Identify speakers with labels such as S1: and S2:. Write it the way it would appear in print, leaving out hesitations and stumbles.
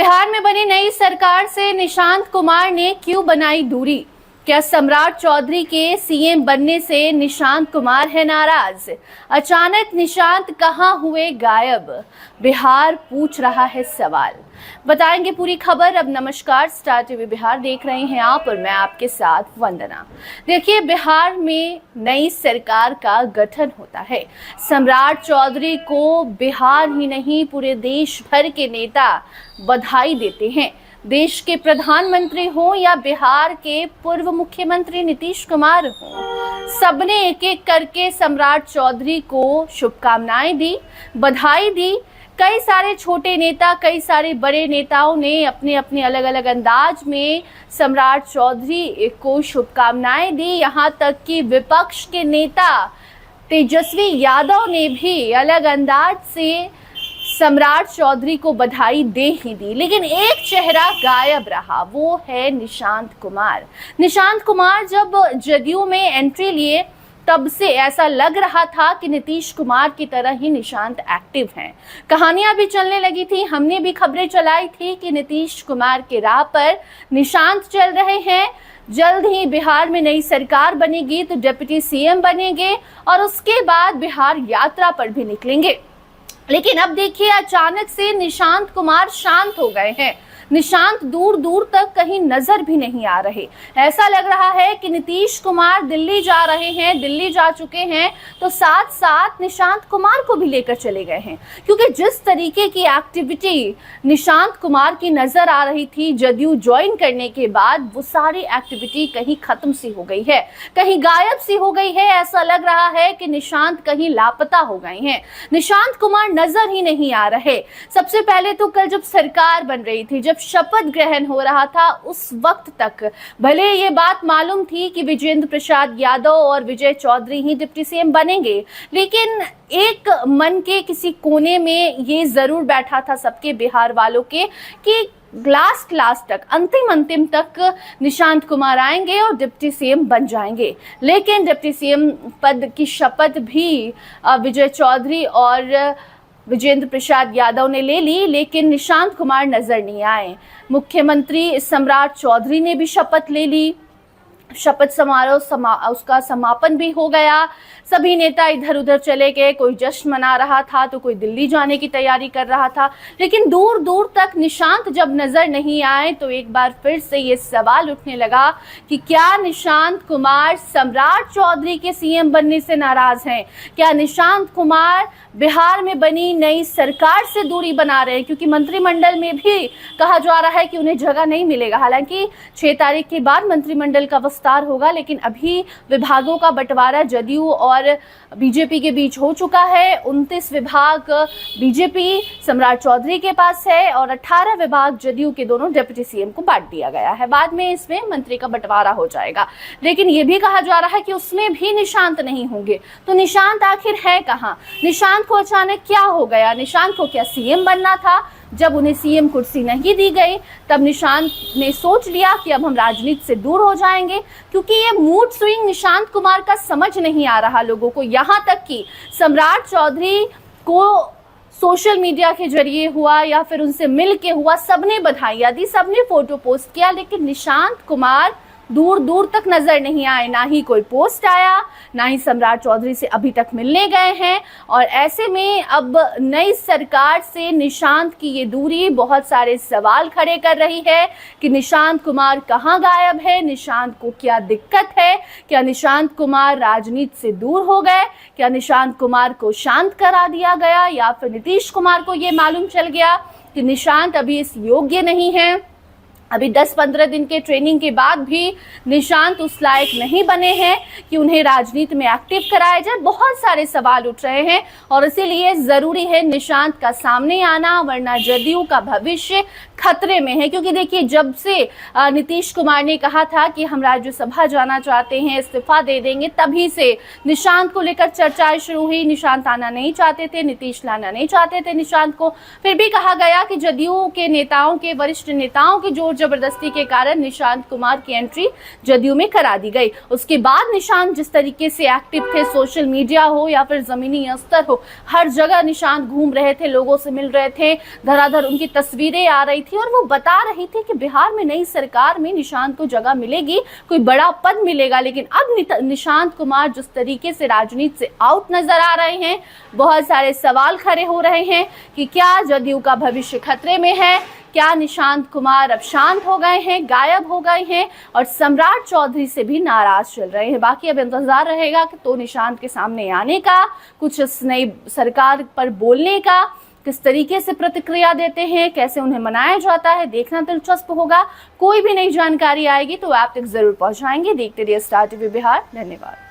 S1: बिहार में बनी नई सरकार से निशांत कुमार ने क्यों बनाई दूरी? क्या सम्राट चौधरी के सीएम बनने से निशांत कुमार है नाराज? अचानक निशांत कहां हुए गायब? बिहार पूछ रहा है सवाल। बताएंगे पूरी खबर। अब नमस्कार, स्टार टीवी बिहार देख रहे हैं आप और मैं आपके साथ वंदना। देखिए, बिहार में नई सरकार का गठन होता है। सम्राट चौधरी को बिहार ही नहीं पूरे देश भर के नेता बधाई देते हैं। देश के प्रधानमंत्री हो या बिहार के पूर्व मुख्यमंत्री नीतीश कुमार हो, सबने एक एक करके सम्राट चौधरी को शुभकामनाएं दी, बधाई दी। कई सारे छोटे नेता, कई सारे बड़े नेताओं ने अपने अपने अलग अलग अंदाज में सम्राट चौधरी को शुभकामनाएं दी। यहाँ तक कि विपक्ष के नेता तेजस्वी यादव ने भी अलग अंदाज से सम्राट चौधरी को बधाई दे ही दी। लेकिन एक चेहरा गायब रहा, वो है निशांत कुमार। निशांत कुमार जब जदयू में एंट्री लिए तब से ऐसा लग रहा था कि नीतीश कुमार की तरह ही निशांत एक्टिव हैं। कहानियां भी चलने लगी थी, हमने भी खबरें चलाई थी कि नीतीश कुमार के राह पर निशांत चल रहे हैं। जल्द ही बिहार में नई सरकार बनेगी तो डिप्टी सीएम बनेंगे और उसके बाद बिहार यात्रा पर भी निकलेंगे। लेकिन अब देखिए, अचानक से निशांत कुमार शांत हो गए हैं। निशांत दूर दूर तक कहीं नजर भी नहीं आ रहे। ऐसा लग रहा है कि नीतीश कुमार दिल्ली जा रहे हैं, दिल्ली जा चुके हैं, तो साथ साथ निशांत कुमार को भी लेकर चले गए हैं। क्योंकि जिस तरीके की एक्टिविटी निशांत कुमार की नजर आ रही थी जदयू ज्वाइन करने के बाद, वो सारी एक्टिविटी कहीं खत्म सी हो गई है, कहीं गायब सी हो गई है। ऐसा लग रहा है कि निशांत कहीं लापता हो गए हैं। निशांत कुमार नजर ही नहीं आ रहे। सबसे पहले तो कल जब सरकार बन रही थी, जब शपथ ग्रहण हो रहा था, उस वक्त तक भले ये बात मालूम थी कि विजेंद्र प्रसाद यादव और विजय चौधरी ही डिप्टी सीएम बनेंगे, लेकिन एक मन के किसी कोने में ये जरूर बैठा था सबके बिहार वालों के कि लास्ट तक, अंतिम तक निशांत कुमार आएंगे और डिप्टी सीएम बन जाएंगे। लेकिन डिप्टी सीएम पद की शपथ भी विजय चौधरी और विजेंद्र प्रसाद यादव ने ले ली, लेकिन निशांत कुमार नजर नहीं आए। मुख्यमंत्री सम्राट चौधरी ने भी शपथ ले ली। शपथ समारोह उसका समापन भी हो गया। सभी नेता इधर उधर चले गए, कोई जश्न मना रहा था तो कोई दिल्ली जाने की तैयारी कर रहा था। लेकिन दूर दूर तक निशांत जब नजर नहीं आए तो एक बार फिर से ये सवाल उठने लगा कि क्या निशांत कुमार सम्राट चौधरी के सीएम बनने से नाराज हैं? क्या निशांत कुमार बिहार में बनी नई सरकार से दूरी बना रहे हैं? क्योंकि मंत्रिमंडल में भी कहा जा रहा है कि उन्हें जगह नहीं मिलेगा। हालांकि 6 तारीख के बाद मंत्रिमंडल का विस्तार होगा, लेकिन अभी विभागों का बंटवारा जदयू और बीजेपी के बीच हो चुका है। 29 विभाग बीजेपी सम्राट चौधरी के पास है और 18 विभाग जदयू के दोनों डिप्टी सीएम को बांट दिया गया है। बाद में इसमें मंत्री का बंटवारा हो जाएगा, लेकिन यह भी कहा जा रहा है कि उसमें भी निशांत नहीं होंगे। तो निशांत आखिर है कहां? निशांत को अचानक क्या हो गया? निशांत को क्या सीएम बनना था? जब उन्हें सीएम कुर्सी नहीं दी गई तब निशांत ने सोच लिया कि अब हम राजनीति से दूर हो जाएंगे। क्योंकि ये मूड स्विंग निशांत कुमार का समझ नहीं आ रहा लोगों को। यहाँ तक कि सम्राट चौधरी को सोशल मीडिया के जरिए हुआ या फिर उनसे मिल के हुआ, सबने बधाइयां दी, सबने फोटो पोस्ट किया, लेकिन निशांत कुमार दूर दूर तक नजर नहीं आए। ना ही कोई पोस्ट आया, ना ही सम्राट चौधरी से अभी तक मिलने गए हैं। और ऐसे में अब नई सरकार से निशांत की ये दूरी बहुत सारे सवाल खड़े कर रही है कि निशांत कुमार कहाँ गायब है, निशांत को क्या दिक्कत है, क्या निशांत कुमार राजनीति से दूर हो गए, क्या निशांत कुमार को शांत करा दिया गया, या फिर नीतीश कुमार को ये मालूम चल गया कि निशांत अभी इस योग्य नहीं है। अभी 10-15 दिन के ट्रेनिंग के बाद भी निशांत उस लायक नहीं बने हैं कि उन्हें राजनीति में एक्टिव कराया जाए। बहुत सारे सवाल उठ रहे हैं और इसीलिए जरूरी है निशांत का सामने आना, वरना जदयू का भविष्य खतरे में है। क्योंकि देखिए, जब से नीतीश कुमार ने कहा था कि हम राज्यसभा जाना चाहते हैं, इस्तीफा दे देंगे, तभी से निशांत को लेकर चर्चाएं शुरू हुई। निशांत आना नहीं चाहते थे, नीतीश लाना नहीं चाहते थे निशांत को। फिर भी कहा गया कि जदयू के नेताओं के, वरिष्ठ नेताओं के जोर जबरदस्ती के कारण निशांत कुमार की एंट्री जदयू में करा दी गई। उसके बाद निशांत जिस तरीके से एक्टिव थे, सोशल मीडिया हो या फिर जमीनी स्तर हो, हर जगह निशांत घूम रहे थे, लोगों से मिल रहे थे, धराधर उनकी तस्वीरें आ रही थी और वो बता रही थी कि बिहार में नई सरकार में निशांत को जगह मिलेगी, कोई बड़ा पद मिलेगा। लेकिन अब निशांत कुमार जिस तरीके से राजनीति से आउट नजर आ रहे हैं, बहुत सारे सवाल खड़े हो रहे हैं कि क्या जदयू का भविष्य खतरे में है, क्या निशांत कुमार अब शांत हो गए हैं, गायब हो गए हैं और सम्राट चौधरी से भी नाराज चल रहे हैं। बाकी अब इंतजार रहेगा कि तो निशांत के सामने आने का, कुछ इस नई सरकार पर बोलने का, किस तरीके से प्रतिक्रिया देते हैं, कैसे उन्हें मनाया जाता है, देखना दिलचस्प होगा। कोई भी नई जानकारी आएगी तो आप तक जरूर पहुंचाएंगे। देखते रहिए स्टार टीवी बिहार। धन्यवाद।